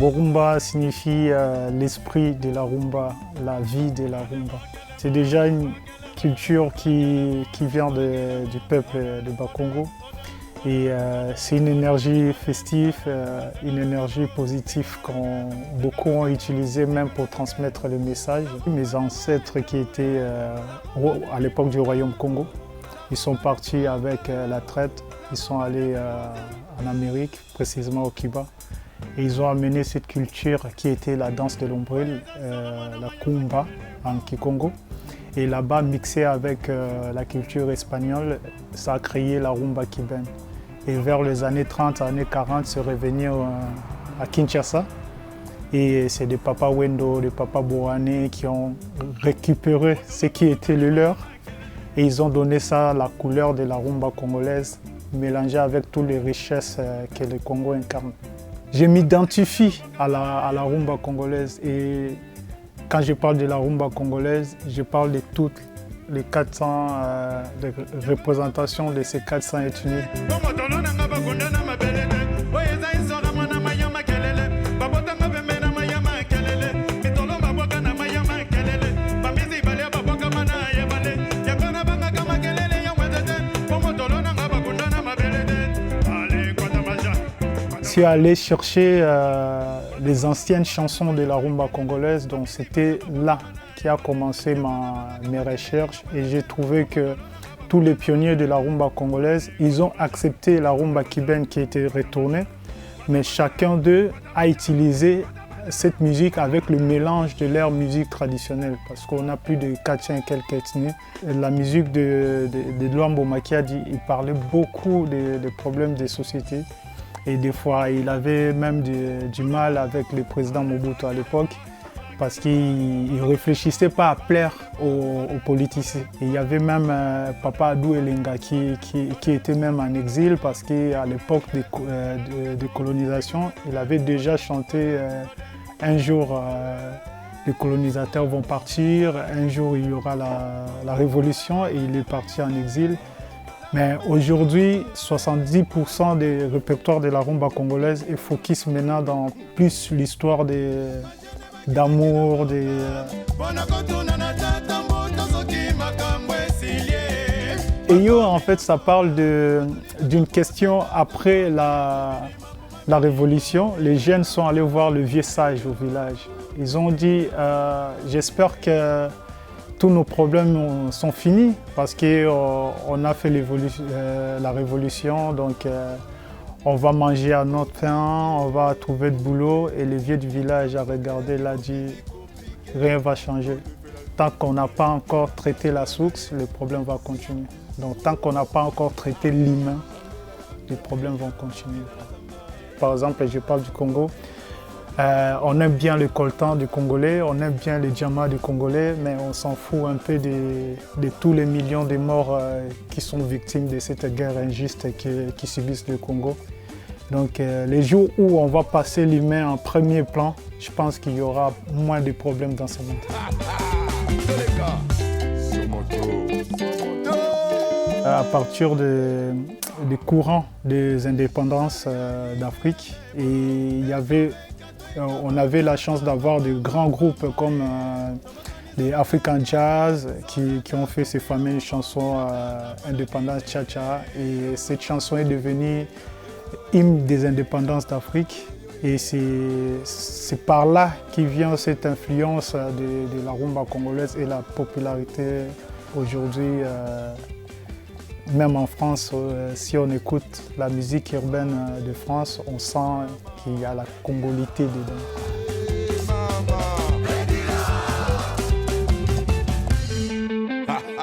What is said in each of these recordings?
Borumba signifie l'esprit de la rumba, la vie de la rumba. C'est déjà une culture qui vient du peuple de Bakongo. Et c'est une énergie festive, une énergie positive que beaucoup ont utilisée même pour transmettre le message. Mes ancêtres qui étaient à l'époque du Royaume Congo, ils sont partis avec la traite, ils sont allés en Amérique, précisément au Cuba. Et ils ont amené cette culture qui était la danse de l'ombrelle, la kumba en Kikongo. Et là-bas, mixé avec la culture espagnole, ça a créé la rumba cubaine. Et vers les années 30, années 40, c'est revenu à Kinshasa. Et c'est des papas Wendo, des papas Bourane qui ont récupéré ce qui était le leur. Et ils ont donné ça la couleur de la rumba congolaise, mélangée avec toutes les richesses que le Congo incarne. Je m'identifie à la rumba congolaise et quand je parle de la rumba congolaise, je parle de toutes les 400 représentations de ces 400 ethnies. Je suis allé chercher les anciennes chansons de la rumba congolaise, donc c'était là qui a commencé mes recherches et j'ai trouvé que tous les pionniers de la rumba congolaise, ils ont accepté la rumba cubaine qui était retournée, mais chacun d'eux a utilisé cette musique avec le mélange de leur musique traditionnelle parce qu'on a plus de 400 et quelques ethnies. La musique de Luambo Makiadi, il parlait beaucoup des problèmes des sociétés. Et des fois, il avait même du mal avec le président Mobutu à l'époque parce qu'il ne réfléchissait pas à plaire aux politiciens. Et il y avait même Papa Adou Elenga qui était même en exil parce qu'à l'époque de colonisation, il avait déjà chanté un jour les colonisateurs vont partir, un jour il y aura la révolution et il est parti en exil. Mais aujourd'hui, 70% des répertoires de la rumba congolaise est focus maintenant dans plus l'histoire d'amour, Et yo, en fait, ça parle d'une question après la révolution. Les jeunes sont allés voir le vieux sage au village. Ils ont dit, j'espère que tous nos problèmes sont finis parce qu'on a fait la révolution, donc on va manger à notre faim, on va trouver de boulot. Et le vieux du village a regardé, il a dit rien ne va changer. Tant qu'on n'a pas encore traité la source, les problèmes vont continuer. Donc tant qu'on n'a pas encore traité l'humain, les problèmes vont continuer. Par exemple, je parle du Congo. On aime bien le coltan du Congolais, on aime bien les diamants du Congolais, mais on s'en fout un peu de tous les millions de morts qui sont victimes de cette guerre injuste qui subissent le Congo. Donc les jours où on va passer l'humain en premier plan, je pense qu'il y aura moins de problèmes dans ce monde. À partir des courants des indépendances d'Afrique, on avait la chance d'avoir de grands groupes comme les African Jazz qui ont fait ces fameuses chansons indépendantes Cha-Cha. Et cette chanson est devenue hymne des indépendances d'Afrique. Et c'est par là qu'il vient cette influence de la rumba congolaise et la popularité aujourd'hui. Même en France, si on écoute la musique urbaine de France, on sent qu'il y a la congolité dedans.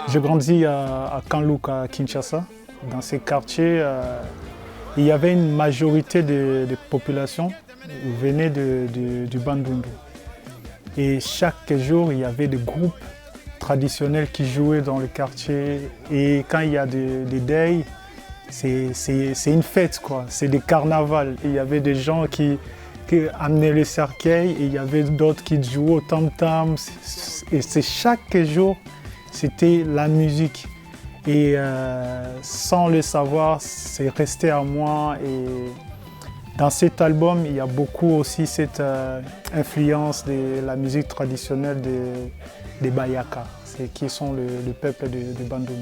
J'ai grandi à Kanlouk, à Kinshasa. Dans ces quartiers, il y avait une majorité de populations qui venaient du Bandundu. Et chaque jour, il y avait des groupes traditionnels qui jouaient dans le quartier. Et quand il y a des deuils, c'est une fête, quoi. C'est des carnavals. Il y avait des gens qui amenaient les cercueils et il y avait d'autres qui jouaient au tam-tam. Et c'est chaque jour, c'était la musique. Et sans le savoir, c'est resté à moi. Et Dans cet album, il y a beaucoup aussi cette influence de la musique traditionnelle des Bayaka, qui sont le peuple de Bandung.